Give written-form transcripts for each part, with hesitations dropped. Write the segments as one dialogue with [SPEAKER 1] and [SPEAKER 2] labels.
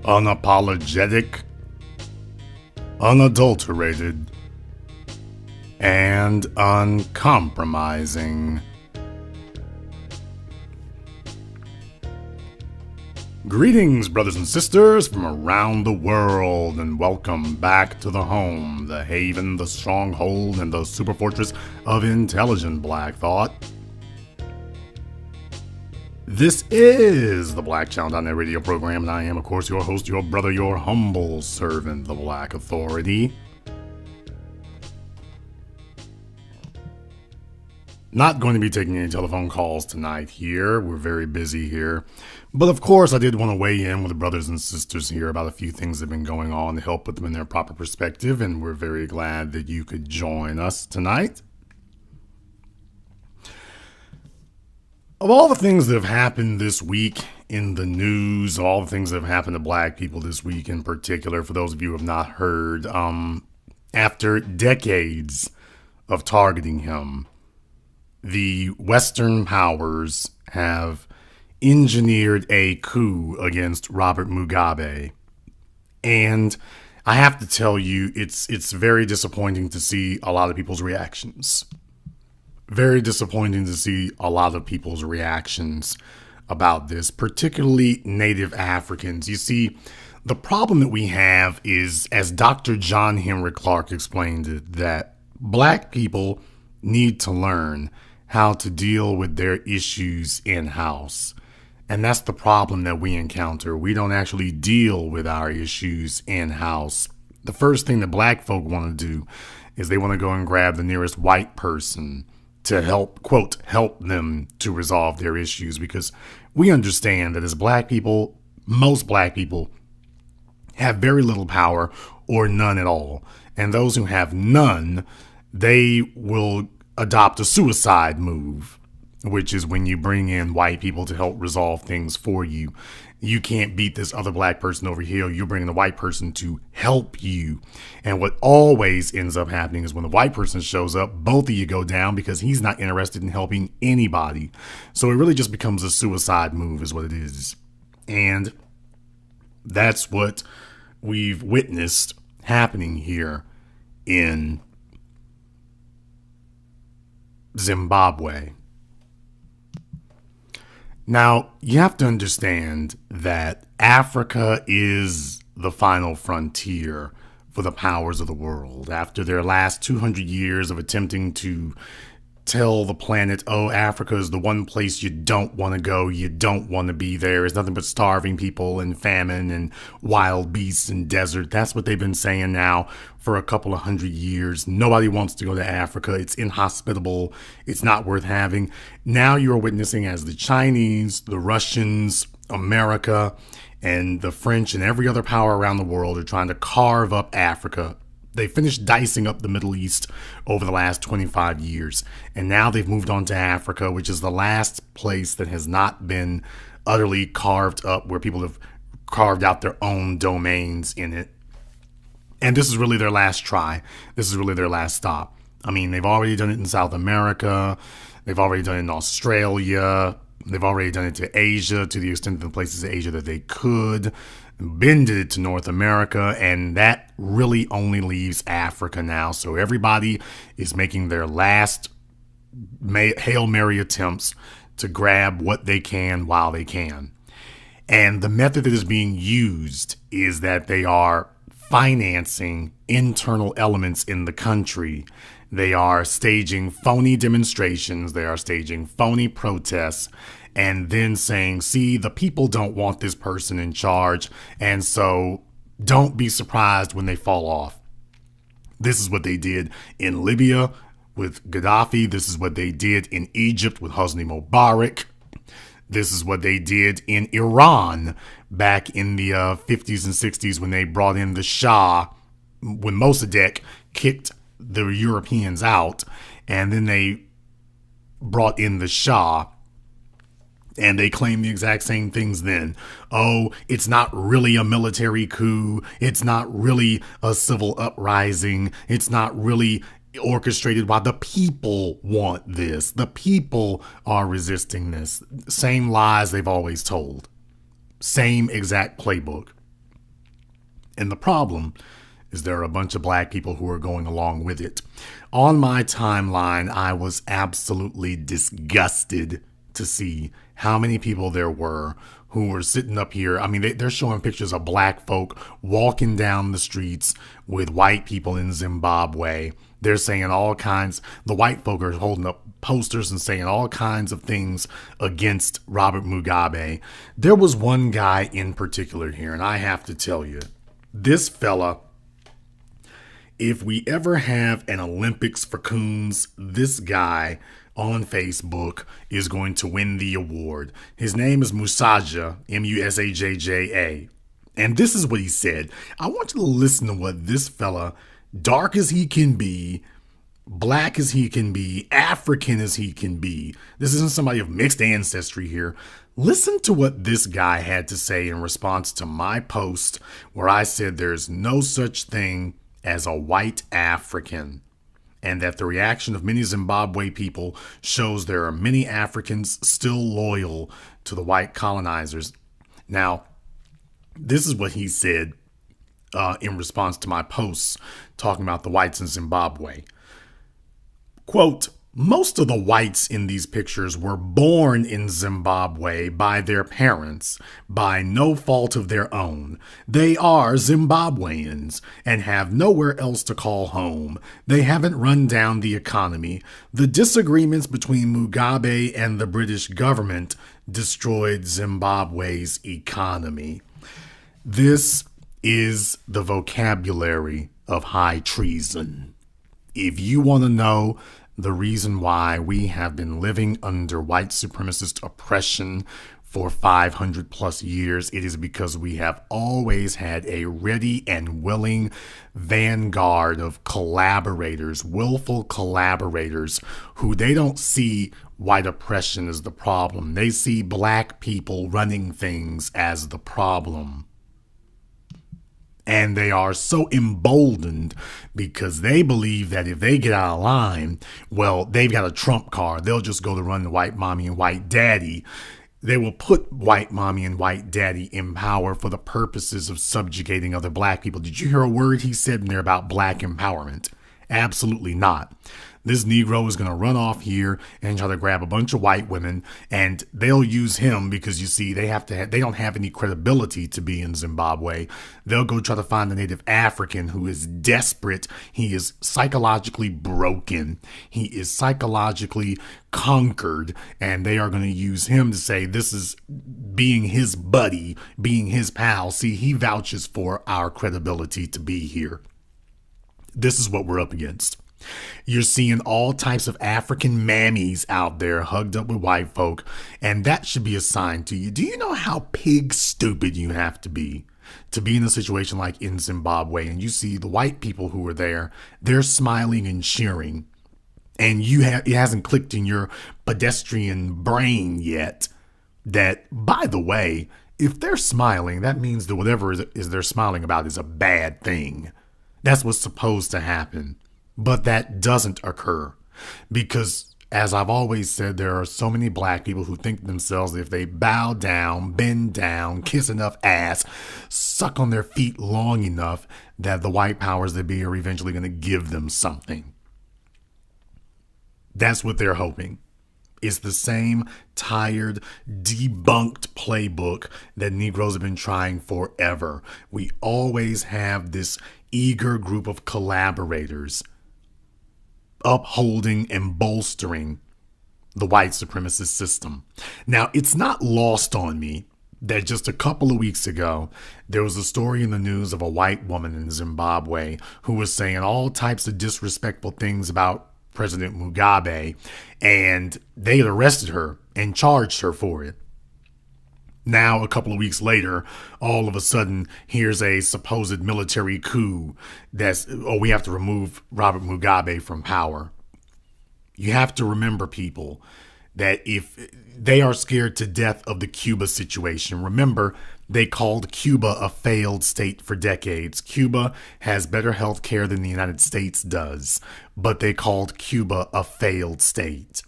[SPEAKER 1] unapologetic, unadulterated, and uncompromising. Greetings, brothers and sisters from around the world, and welcome back to the home, the haven, the stronghold, and the super fortress of intelligent Black Thought. This is the BlackChannel.net radio program, and I am, of course, your host, your brother, your humble servant, the Black Authority. Not going to be taking any telephone calls tonight here. We're very busy here. But of course, I did want to weigh in with the brothers and sisters here about a few things that have been going on to help put them in their proper perspective, and we're very glad that you could join us tonight. Of all the things that have happened this week in the news, all the things that have happened to Black people this week in particular, for those of you who have not heard, after decades of targeting him, the Western powers have engineered a coup against Robert Mugabe. And I have to tell you, it's very disappointing to see a lot of people's reactions. Very disappointing to see a lot of people's reactions about this, particularly Native Africans. You see, the problem that we have is, as Dr. John Henrik Clarke explained it, that Black people need to learn how to deal with their issues in-house. And that's the problem that we encounter. We don't actually deal with our issues in-house. The first thing that Black folk want to do is they want to go and grab the nearest white person to help, quote, help them to resolve their issues, because we understand that as Black people, most Black people have very little power or none at all. And those who have none, they will adopt a suicide move, which is when you bring in white people to help resolve things for you. You can't beat this other Black person over here. You're bringing the white person to help you. And what always ends up happening is when the white person shows up, both of you go down because he's not interested in helping anybody. So it really just becomes a suicide move is what it is. And that's what we've witnessed happening here in Zimbabwe. Now, you have to understand that Africa is the final frontier for the powers of the world. After their last 200 years of attempting to tell the planet, oh, Africa is the one place you don't want to go, you don't want to be there, it's nothing but starving people and famine and wild beasts and desert. That's what they've been saying now for a couple of 100 years. Nobody wants to go to Africa. It's inhospitable. It's not worth having. Now you're witnessing as the Chinese, the Russians, America, and the French and every other power around the world are trying to carve up Africa. They finished dicing up the Middle East over the last 25 years, and now they've moved on to Africa, which is the last place that has not been utterly carved up, where people have carved out their own domains in it. And this is really their last try. This is really their last stop. I mean, they've already done it in South America. They've already done it in Australia. They've already done it to Asia, to the extent of the places of Asia that they could. Bended it to North America, and that really only leaves Africa now. So everybody is making their last Hail Mary attempts to grab what they can while they can. And the method that is being used is that they are financing internal elements in the country. They are staging phony demonstrations. They are staging phony protests. And then saying, see, the people don't want this person in charge, and so don't be surprised when they fall off. This is what they did in Libya with Gaddafi. This is what they did in Egypt with Hosni Mubarak. This is what they did in Iran back in the 50s and 60s when they brought in the Shah, when Mossadegh kicked the Europeans out, and then they brought in the Shah. And they claim the exact same things then. Oh, it's not really a military coup. It's not really a civil uprising. It's not really orchestrated by the people want this. The people are resisting this. Same lies they've always told. Same exact playbook. And the problem is there are a bunch of black people who are going along with it. On my timeline, I was absolutely disgusted to see how many people there were who were sitting up here. I mean, they're showing pictures of black folk walking down the streets with white people in Zimbabwe. They're saying all kinds, the white folk are holding up posters and saying all kinds of things against Robert Mugabe. There was one guy in particular here, and I have to tell you, this fella, if we ever have an Olympics for coons, this guy on Facebook is going to win the award. His name is Musajja, Musajja. And this is what he said. I want you to listen to what this fella, dark as he can be, black as he can be, African as he can be. This isn't somebody of mixed ancestry here. Listen to what this guy had to say in response to my post where I said there's no such thing as a white African, and that the reaction of many Zimbabwe people shows there are many Africans still loyal to the white colonizers. Now, this is what he said in response to my posts talking about the whites in Zimbabwe. Quote, most of the whites in these pictures were born in Zimbabwe by their parents, by no fault of their own. They are Zimbabweans and have nowhere else to call home. They haven't run down the economy. The disagreements between Mugabe and the British government destroyed Zimbabwe's economy. This is the vocabulary of high treason. If you want to know the reason why we have been living under white supremacist oppression for 500 plus years, it is because we have always had a ready and willing vanguard of collaborators, willful collaborators, who they don't see white oppression as the problem. They see black people running things as the problem. And they are so emboldened because they believe that if they get out of line, well, they've got a trump card. They'll just go to run the white mommy and white daddy. They will put white mommy and white daddy in power for the purposes of subjugating other black people. Did you hear a word he said in there about black empowerment? Absolutely not. This Negro is going to run off here and try to grab a bunch of white women, and they'll use him because, you see, they don't have any credibility to be in Zimbabwe. They'll go try to find a native African who is desperate. He is psychologically broken. He is psychologically conquered, and they are going to use him to say this is being his buddy, being his pal. See, he vouches for our credibility to be here. This is what we're up against. You're seeing all types of African mammies out there hugged up with white folk, and that should be a sign to you. Do you know how pig stupid you have to be in a situation like in Zimbabwe, and you see the white people who are there, they're smiling and cheering, and it hasn't clicked in your pedestrian brain yet that, by the way, if they're smiling, that means that whatever is they're smiling about is a bad thing. That's what's supposed to happen. But that doesn't occur because, as I've always said, there are so many black people who think to themselves that if they bow down, bend down, kiss enough ass, suck on their feet long enough, that the white powers that be are eventually going to give them something. That's what they're hoping. It's the same tired, debunked playbook that Negroes have been trying forever. We always have this eager group of collaborators upholding and bolstering the white supremacist system. Now, it's not lost on me that just a couple of weeks ago, there was a story in the news of a white woman in Zimbabwe who was saying all types of disrespectful things about President Mugabe, and they had arrested her and charged her for it. Now, a couple of weeks later, all of a sudden, here's a supposed military coup we have to remove Robert Mugabe from power. You have to remember, people, that if they are scared to death of the Cuba situation, remember, they called Cuba a failed state for decades. Cuba has better health care than the United States does, but they called Cuba a failed state.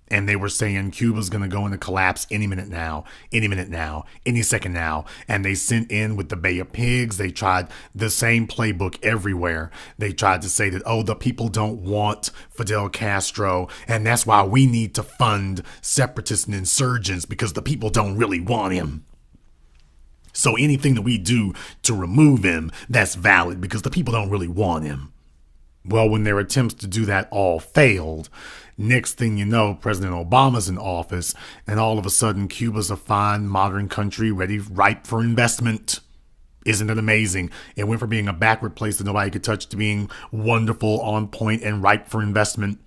[SPEAKER 1] And they were saying Cuba's going to go into collapse any minute now, any second now. And they sent in with the Bay of Pigs. They tried the same playbook everywhere. They tried to say that, oh, the people don't want Fidel Castro, and that's why we need to fund separatists and insurgents because the people don't really want him. So anything that we do to remove him, that's valid because the people don't really want him. Well, when their attempts to do that all failed, next thing you know, President Obama's in office, and all of a sudden, Cuba's a fine, modern country ready, ripe for investment. Isn't it amazing? It went from being a backward place that nobody could touch to being wonderful, on point, and ripe for investment.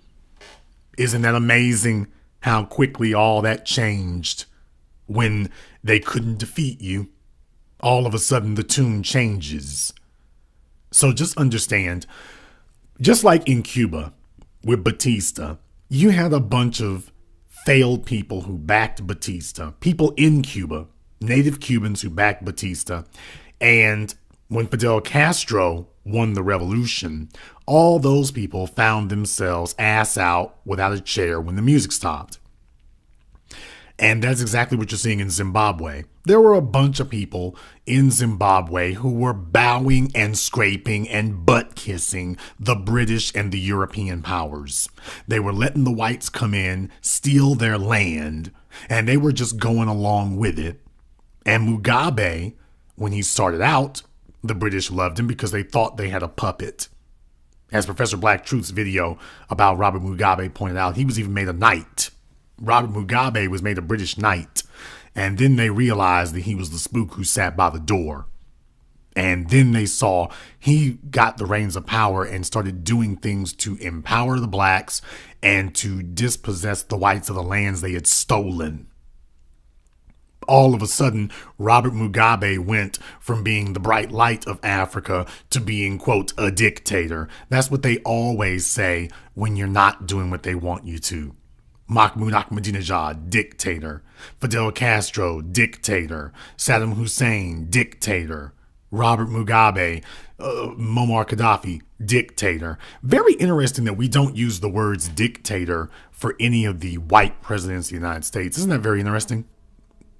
[SPEAKER 1] Isn't that amazing how quickly all that changed when they couldn't defeat you? All of a sudden, the tune changes. So just understand, just like in Cuba with Batista, you had a bunch of failed people who backed Batista, people in Cuba, native Cubans who backed Batista. And when Fidel Castro won the revolution, all those people found themselves ass out without a chair when the music stopped. And that's exactly what you're seeing in Zimbabwe. There were a bunch of people in Zimbabwe who were bowing and scraping and butt-kissing the British and the European powers. They were letting the whites come in, steal their land, and they were just going along with it. And Mugabe, when he started out, the British loved him because they thought they had a puppet. As Professor Black Truth's video about Robert Mugabe pointed out, he was even made a knight. Robert Mugabe was made a British knight, and then they realized that he was the spook who sat by the door. And then they saw he got the reins of power and started doing things to empower the blacks and to dispossess the whites of the lands they had stolen. All of a sudden, Robert Mugabe went from being the bright light of Africa to being, quote, a dictator. That's what they always say when you're not doing what they want you to. Mahmoud Ahmadinejad, dictator. Fidel Castro, dictator. Saddam Hussein, dictator. Robert Mugabe, Muammar Gaddafi, dictator. Very interesting that we don't use the words dictator for any of the white presidents of the United States. Isn't that very interesting?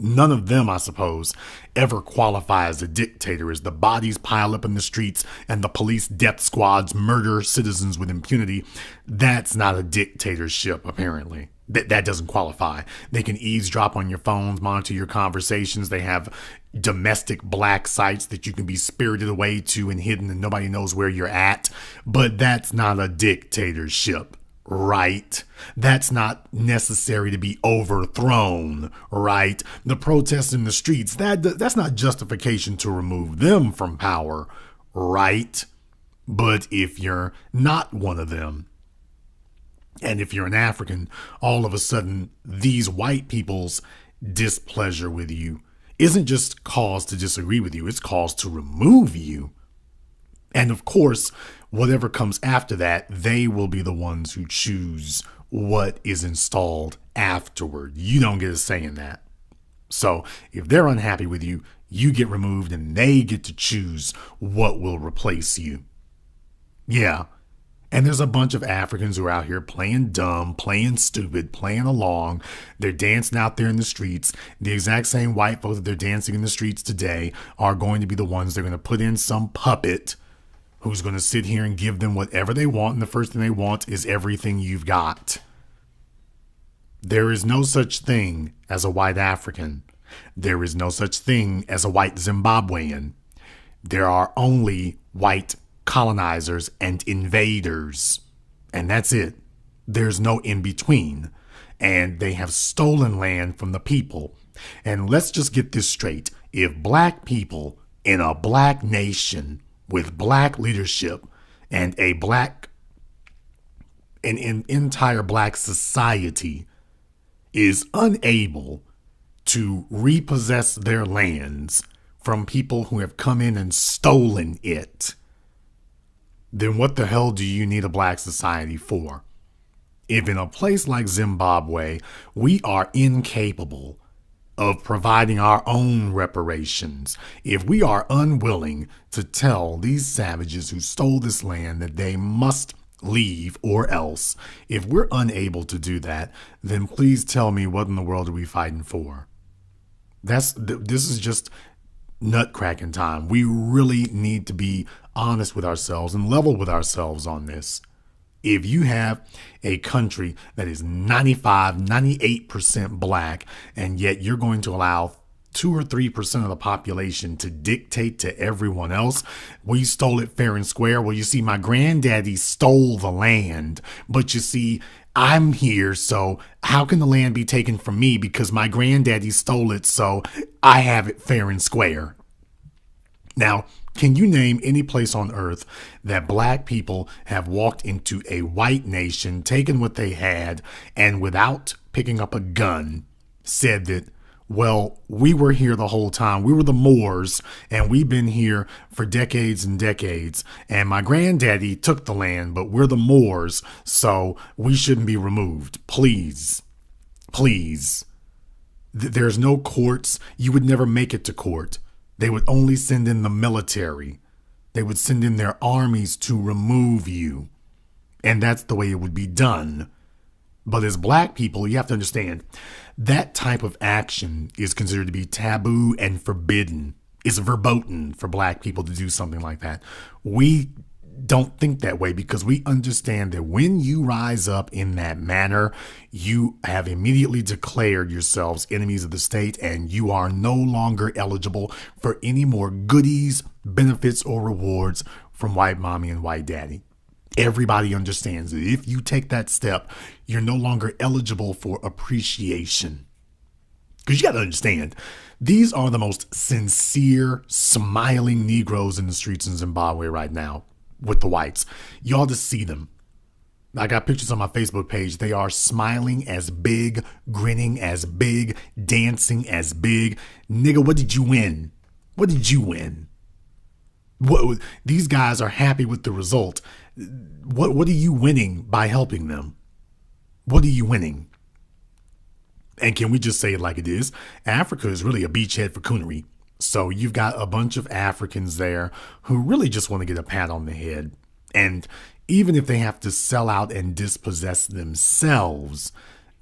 [SPEAKER 1] None of them, I suppose, ever qualify as a dictator as the bodies pile up in the streets and the police death squads murder citizens with impunity. That's not a dictatorship, apparently. That doesn't qualify. They can eavesdrop on your phones, monitor your conversations. They have domestic black sites that you can be spirited away to and hidden and nobody knows where you're at. But that's not a dictatorship. Right? That's not necessary to be overthrown, right? The protests in the streets, that's not justification to remove them from power, right? But if you're not one of them, and if you're an African, all of a sudden these white people's displeasure with you isn't just cause to disagree with you, it's cause to remove you. And of course, whatever comes after that, they will be the ones who choose what is installed afterward. You don't get a say in that. So if they're unhappy with you, you get removed and they get to choose what will replace you. Yeah. And there's a bunch of Africans who are out here playing dumb, playing stupid, playing along. They're dancing out there in the streets. The exact same white folks that they're dancing in the streets today are going to be the ones they're going to put in some puppet who's going to sit here and give them whatever they want, and the first thing they want is everything you've got. There is no such thing as a white African. There is no such thing as a white Zimbabwean. There are only white colonizers and invaders. And that's it. There's no in between. And they have stolen land from the people. And let's just get this straight. If black people in a black nation with black leadership and an entire black society is unable to repossess their lands from people who have come in and stolen it, then what the hell do you need a black society for? If in a place like Zimbabwe, we are incapable of providing our own reparations, if we are unwilling to tell these savages who stole this land that they must leave, or else. If we're unable to do that, then please tell me, what in the world are we fighting for? This is just nut cracking time. We really need to be honest with ourselves and level with ourselves on this. If you have a country that is 95, 98% black, and yet you're going to allow 2 or 3% of the population to dictate to everyone else, we stole it fair and square. Well, you see, my granddaddy stole the land, but you see, I'm here, so how can the land be taken from me because my granddaddy stole it, so I have it fair and square? Now, can you name any place on earth that black people have walked into a white nation, taken what they had, and without picking up a gun, said that, well, we were here the whole time. We were the Moors, and we've been here for decades and decades. And my granddaddy took the land, but we're the Moors, so we shouldn't be removed. Please, please. There's no courts. You would never make it to court. They would only send in the military. They would send in their armies to remove you. And that's the way it would be done. But as black people, you have to understand, that type of action is considered to be taboo and forbidden. It's verboten for black people to do something like that. We don't think that way because we understand that when you rise up in that manner, you have immediately declared yourselves enemies of the state, and you are no longer eligible for any more goodies, benefits, or rewards from white mommy and white daddy. Everybody understands that if you take that step, you're no longer eligible for appreciation. Because you got to understand, these are the most sincere, smiling Negroes in the streets in Zimbabwe right now with the whites. You ought to see them. I got pictures on my Facebook page. They are smiling as big, grinning as big, dancing as big. Nigga, what did you win? What did you win? These guys are happy with the result. What are you winning by helping them? What are you winning? And can we just say it like it is? Africa is really a beachhead for coonery. So you've got a bunch of Africans there who really just want to get a pat on the head. And even if they have to sell out and dispossess themselves,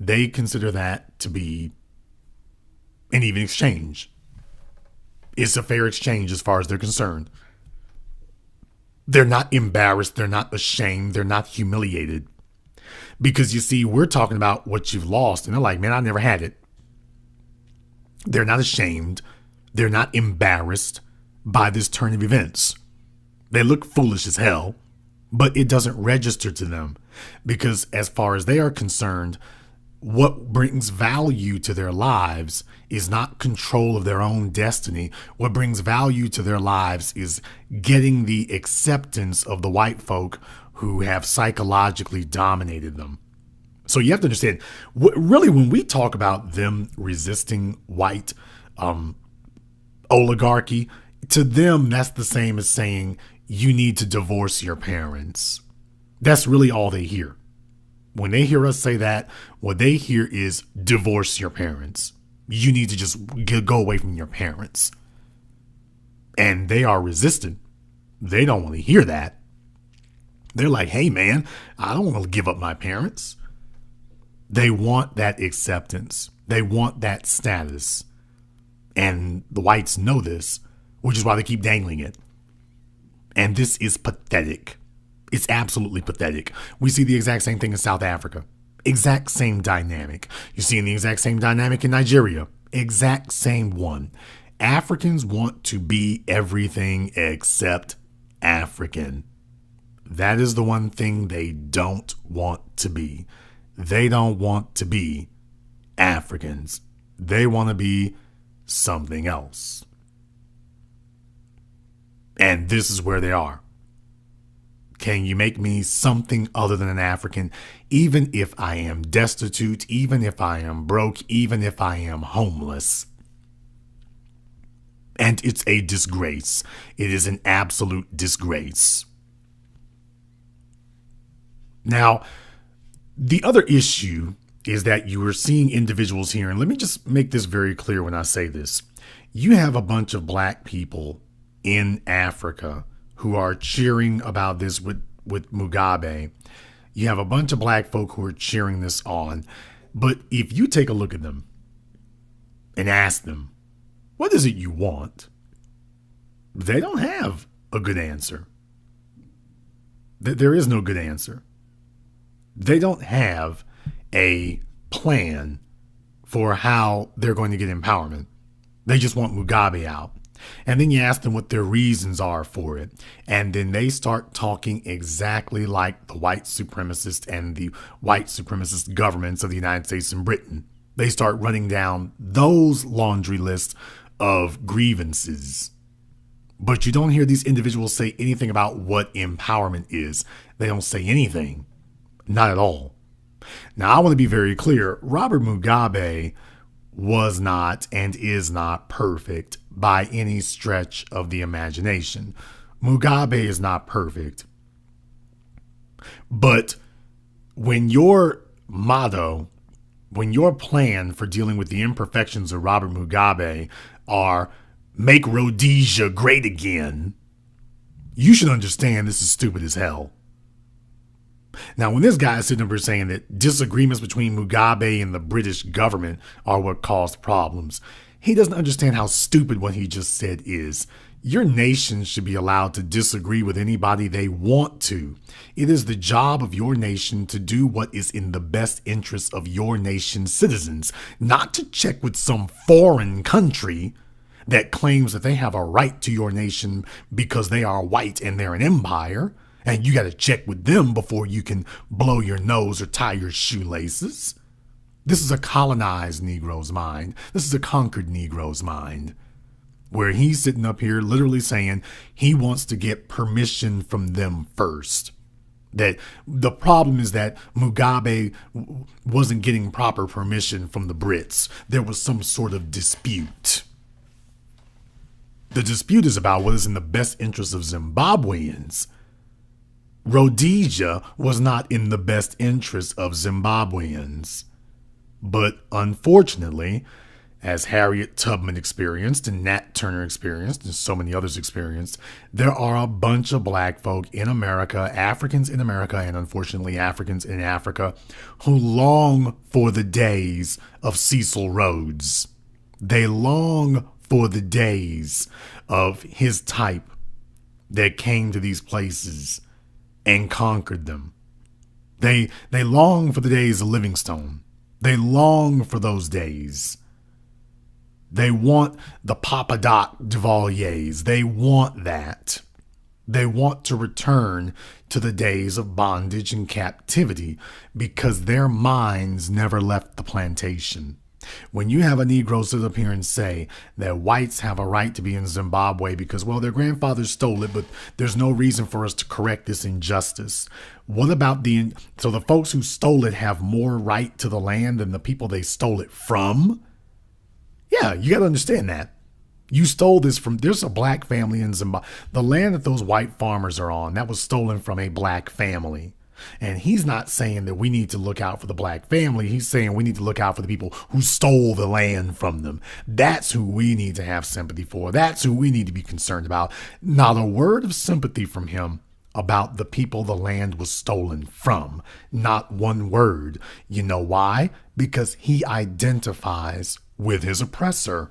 [SPEAKER 1] they consider that to be an even exchange. It's a fair exchange as far as they're concerned. They're not embarrassed. They're not ashamed. They're not humiliated. Because you see, we're talking about what you've lost. And they're like, man, I never had it. They're not ashamed. They're not embarrassed by this turn of events. They look foolish as hell, but it doesn't register to them. Because as far as they are concerned, what brings value to their lives is not control of their own destiny. What brings value to their lives is getting the acceptance of the white folk who have psychologically dominated them. So you have to understand, really, when we talk about them resisting white oligarchy, to them, that's the same as saying you need to divorce your parents. That's really all they hear. When they hear us say that, what they hear is divorce your parents. You need to just go away from your parents. And they are resistant. They don't want to hear that. They're like, hey, man, I don't want to give up my parents. They want that acceptance. They want that status. And the whites know this, which is why they keep dangling it. And this is pathetic. It's absolutely pathetic. We see the exact same thing in South Africa. Exact same dynamic. You're seeing the exact same dynamic in Nigeria. Exact same one. Africans want to be everything except African. That is the one thing they don't want to be. They don't want to be Africans. They want to be something else. And this is where they are. Can you make me something other than an African, even if I am destitute, even if I am broke, even if I am homeless? And it's a disgrace. It is an absolute disgrace. Now, the other issue is that you are seeing individuals here, and let me just make this very clear when I say this. You have a bunch of black people in Africa who are cheering about this with with Mugabe, you have a bunch of black folk who are cheering this on. But if you take a look at them and ask them, what is it you want? They don't have a good answer. There is no good answer. They don't have a plan for how they're going to get empowerment. They just want Mugabe out. And then you ask them what their reasons are for it. And then they start talking exactly like the white supremacist and the white supremacist governments of the United States and Britain. They start running down those laundry lists of grievances. But you don't hear these individuals say anything about what empowerment is. They don't say anything. Not at all. Now, I want to be very clear. Robert Mugabe was not and is not perfect by any stretch of the imagination. Mugabe is not perfect. But when your motto, when your plan for dealing with the imperfections of Robert Mugabe are make Rhodesia great again, you should understand this is stupid as hell. Now, when this guy is sitting up here saying that disagreements between Mugabe and the British government are what caused problems, he doesn't understand how stupid what he just said is. Your nation should be allowed to disagree with anybody they want to. It is the job of your nation to do what is in the best interest of your nation's citizens, not to check with some foreign country that claims that they have a right to your nation because they are white and they're an empire. And you got to check with them before you can blow your nose or tie your shoelaces. This is a colonized Negro's mind. This is a conquered Negro's mind, where he's sitting up here literally saying he wants to get permission from them first. That the problem is that Mugabe wasn't getting proper permission from the Brits. There was some sort of dispute. The dispute is about what is in the best interest of Zimbabweans. Rhodesia was not in the best interest of Zimbabweans. But unfortunately, as Harriet Tubman experienced and Nat Turner experienced and so many others experienced, there are a bunch of black folk in America, Africans in America, and unfortunately Africans in Africa, who long for the days of Cecil Rhodes. They long for the days of his type that came to these places and conquered them. They long for the days of Livingstone. They long for those days. They want the Papa Doc Duvaliers. They want that. They want to return to the days of bondage and captivity because their minds never left the plantation. When you have a Negro sit up here and say that whites have a right to be in Zimbabwe because, well, their grandfathers stole it, but there's no reason for us to correct this injustice. What about so the folks who stole it have more right to the land than the people they stole it from? Yeah, you got to understand that. You stole this from, there's a black family in Zimbabwe. The land that those white farmers are on, that was stolen from a black family. And he's not saying that we need to look out for the black family. He's saying we need to look out for the people who stole the land from them. That's who we need to have sympathy for. That's who we need to be concerned about. Not a word of sympathy from him about the people the land was stolen from. Not one word. You know why? Because he identifies with his oppressor.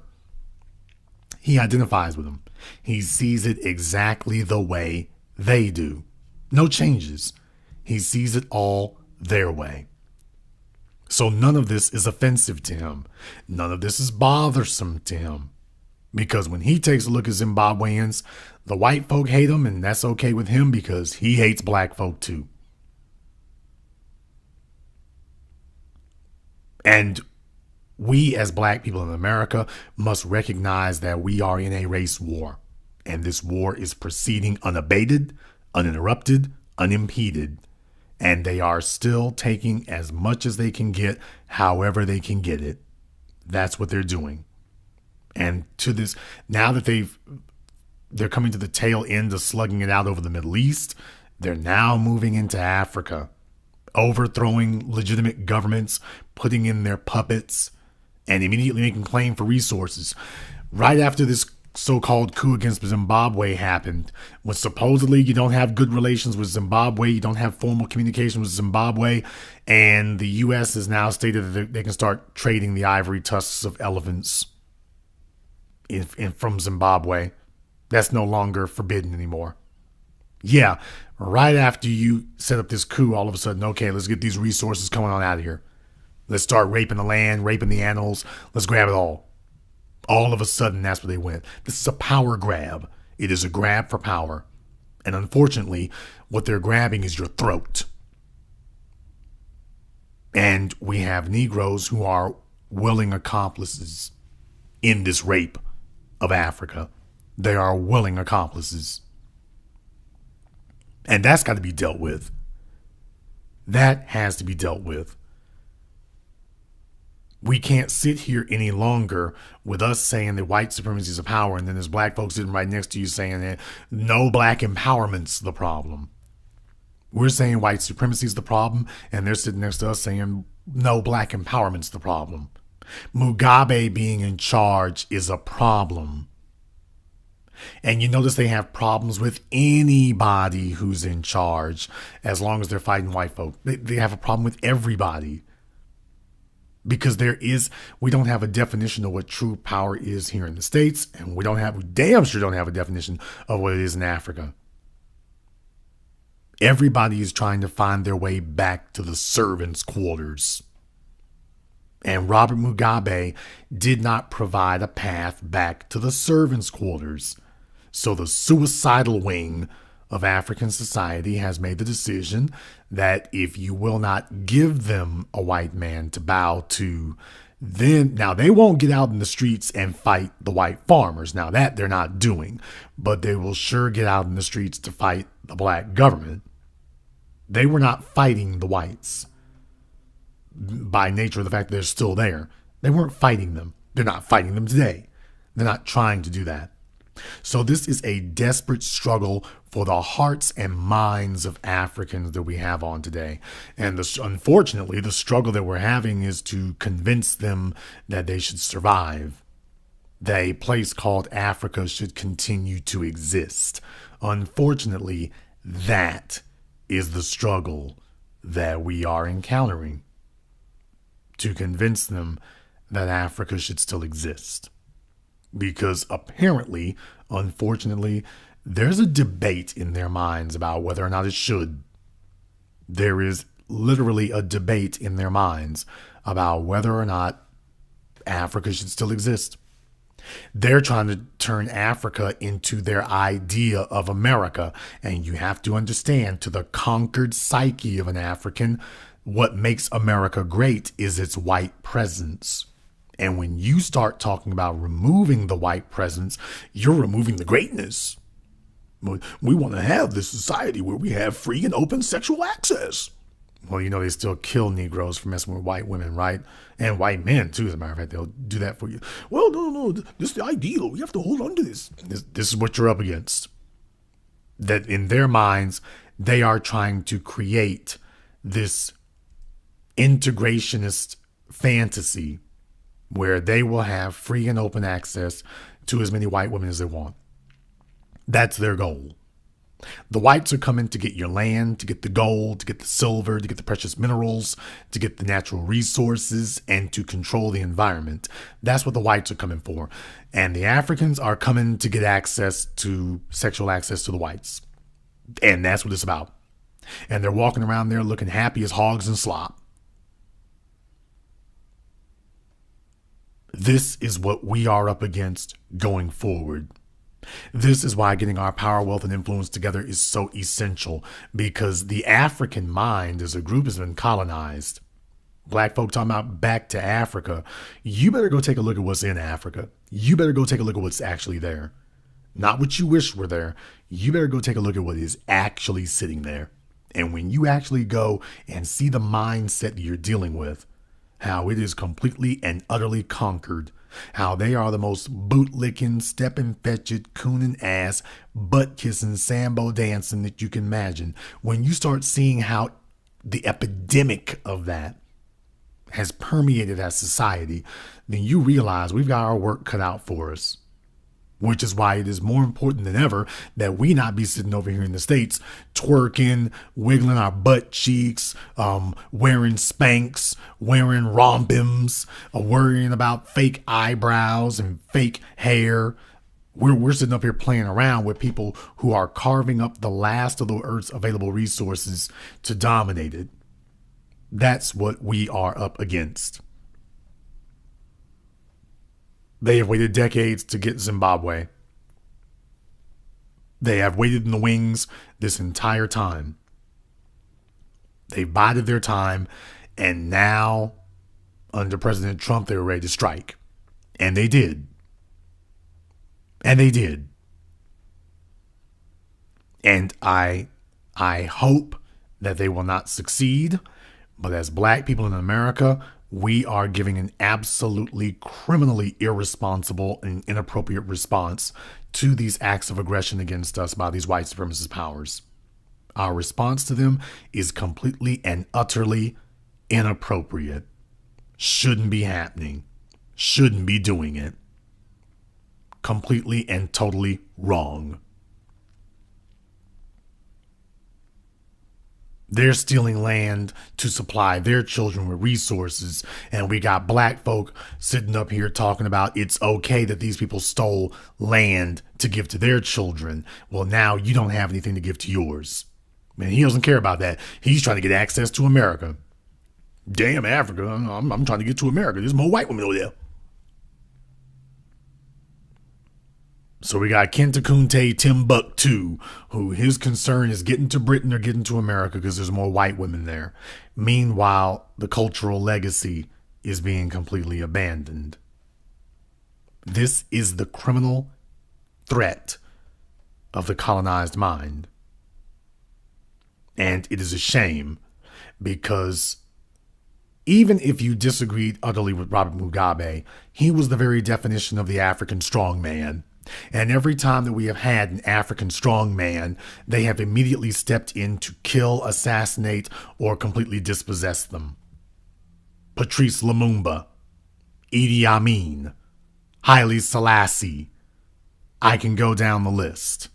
[SPEAKER 1] He identifies with them. He sees it exactly the way they do. No changes. He sees it all their way. So none of this is offensive to him. None of this is bothersome to him. Because when he takes a look at Zimbabweans, the white folk hate him, and that's okay with him because he hates black folk too. And we as black people in America must recognize that we are in a race war. And this war is proceeding unabated, uninterrupted, unimpeded. And they are still taking as much as they can get, however they can get it. That's what they're doing. And to this, now that they're coming to the tail end of slugging it out over the Middle East, they're now moving into Africa, overthrowing legitimate governments, putting in their puppets, and immediately making claim for resources. Right after this so-called coup against Zimbabwe happened, when supposedly you don't have good relations with Zimbabwe, you don't have formal communication with Zimbabwe, and the U.S. has now stated that they can start trading the ivory tusks of elephants from Zimbabwe. That's no longer forbidden anymore. Yeah, right after you set up this coup, all of a sudden, okay, let's get these resources coming on out of here. Let's start raping the land, raping the animals. Let's grab it all. All of a sudden, that's where they went. This is a power grab. It is a grab for power. And unfortunately, what they're grabbing is your throat. And we have Negroes who are willing accomplices in this rape of Africa. They are willing accomplices. And that's got to be dealt with. That has to be dealt with. We can't sit here any longer with us saying that white supremacy is a power, and then there's black folks sitting right next to you saying that no black empowerment's the problem. We're saying white supremacy is the problem, and they're sitting next to us saying no black empowerment's the problem. Mugabe being in charge is a problem. And you notice they have problems with anybody who's in charge as long as they're fighting white folk. They have a problem with everybody. Because we don't have a definition of what true power is here in the States, and we damn sure don't have a definition of what it is in Africa. Everybody is trying to find their way back to the servants' quarters. And Robert Mugabe did not provide a path back to the servants' quarters. So the suicidal wing of African society has made the decision that if you will not give them a white man to bow to, then now they won't get out in the streets and fight the white farmers. Now that they're not doing, but they will sure get out in the streets to fight the black government. They were not fighting the whites by nature of the fact that they're still there. They weren't fighting them. They're not fighting them today. They're not trying to do that. So this is a desperate struggle for the hearts and minds of Africans that we have on today. And unfortunately, the struggle that we're having is to convince them that they should survive. That a place called Africa should continue to exist. Unfortunately, that is the struggle that we are encountering. To convince them that Africa should still exist. Because apparently, unfortunately, there's a debate in their minds about whether or not it should. There is literally a debate in their minds about whether or not Africa should still exist. They're trying to turn Africa into their idea of America. And you have to understand, to the conquered psyche of an African, what makes America great is its white presence. And when you start talking about removing the white presence, you're removing the greatness. We want to have this society where we have free and open sexual access. Well, they still kill Negroes for messing with white women, right? And white men, too, as a matter of fact. They'll do that for you. Well, no. This is the ideal. We have to hold on to this. This is what you're up against. That in their minds, they are trying to create this integrationist fantasy where they will have free and open access to as many white women as they want. That's their goal. The whites are coming to get your land, to get the gold, to get the silver, to get the precious minerals, to get the natural resources, and to control the environment. That's what the whites are coming for. And the Africans are coming to get sexual access to the whites. And that's what it's about. And they're walking around there looking happy as hogs and slop. This is what we are up against going forward. This is why getting our power, wealth, and influence together is so essential, because the African mind as a group has been colonized. Black folk talking about back to Africa. You better go take a look at what's in Africa. You better go take a look at what's actually there. Not what you wish were there. You better go take a look at what is actually sitting there. And when you actually go and see the mindset that you're dealing with, how it is completely and utterly conquered, how they are the most bootlicking, stepping, fetching, cooning ass, butt kissing, sambo dancing that you can imagine. When you start seeing how the epidemic of that has permeated our society, then you realize we've got our work cut out for us. which is why it is more important than ever that we not be sitting over here in the States twerking, wiggling our butt cheeks, wearing Spanx, wearing rompims, worrying about fake eyebrows and fake hair. We're sitting up here playing around with people who are carving up the last of the Earth's available resources to dominate it. That's what we are up against. They have waited decades to get Zimbabwe. They have waited in the wings this entire time. They bided their time, and now, under President Trump, they were ready to strike. And they did. And they did. And I hope that they will not succeed. But as black people in America, we are giving an absolutely criminally irresponsible and inappropriate response to these acts of aggression against us by these white supremacist powers. Our response to them is completely and utterly inappropriate. Shouldn't be happening. Shouldn't be doing it. Completely and totally wrong. They're stealing land to supply their children with resources. And we got black folk sitting up here talking about it's okay that these people stole land to give to their children. Well, now you don't have anything to give to yours. Man, he doesn't care about that. He's trying to get access to America. Damn Africa. I'm trying to get to America. There's more white women over there. So we got Kenta Kunte Timbuktu, who his concern is getting to Britain or getting to America because there's more white women there. Meanwhile, the cultural legacy is being completely abandoned. This is the criminal threat of the colonized mind. And it is a shame because even if you disagreed utterly with Robert Mugabe, he was the very definition of the African strongman. And every time that we have had an African strongman, they have immediately stepped in to kill, assassinate, or completely dispossess them. Patrice Lumumba, Idi Amin, Haile Selassie. I can go down the list.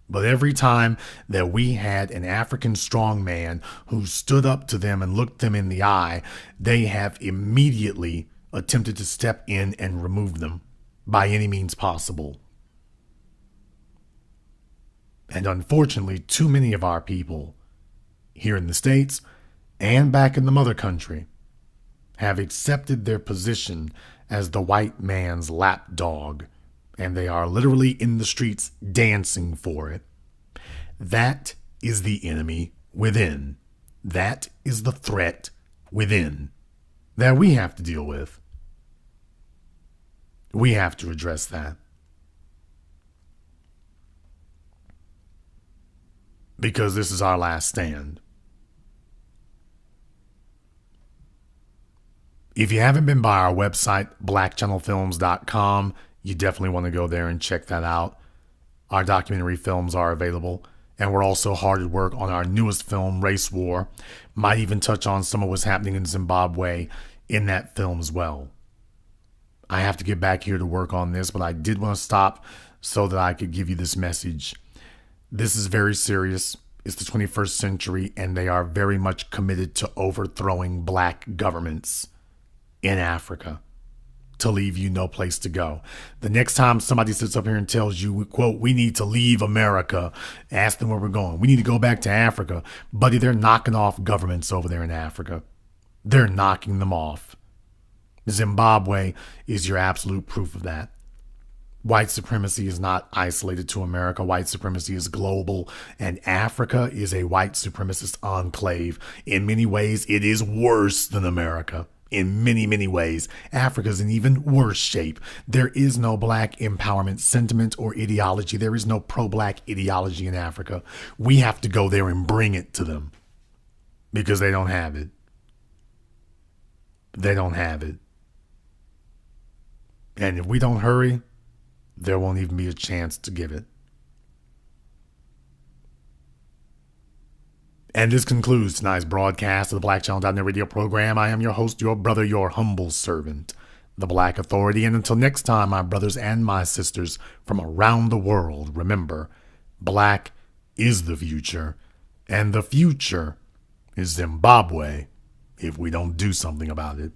[SPEAKER 1] But every time that we had an African strongman who stood up to them and looked them in the eye, they have immediately attempted to step in and remove them by any means possible. And unfortunately, too many of our people here in the States and back in the mother country have accepted their position as the white man's lapdog, and they are literally in the streets dancing for it. That is the enemy within. That is the threat within that we have to deal with. We have to address that. Because this is our last stand. If you haven't been by our website, blackchannelfilms.com, you definitely want to go there and check that out. Our documentary films are available, and we're also hard at work on our newest film, Race War. Might even touch on some of what's happening in Zimbabwe in that film as well. I have to get back here to work on this, but I did want to stop so that I could give you this message. This is very serious. It's the 21st century, and they are very much committed to overthrowing black governments in Africa to leave you no place to go. The next time somebody sits up here and tells you, quote, we need to leave America, ask them where we're going. We need to go back to Africa. Buddy, they're knocking off governments over there in Africa. They're knocking them off. Zimbabwe is your absolute proof of that. White supremacy is not isolated to America. White supremacy is global, and Africa is a white supremacist enclave. In many ways, it is worse than America. In many, many ways, Africa is in even worse shape. There is no black empowerment sentiment or ideology. There is no pro-black ideology in Africa. We have to go there and bring it to them because they don't have it. They don't have it. And if we don't hurry, there won't even be a chance to give it. And this concludes tonight's broadcast of the Black Channel.net radio program. I am your host, your brother, your humble servant, the Black Authority. And until next time, my brothers and my sisters from around the world, remember, black is the future, and the future is Zimbabwe if we don't do something about it.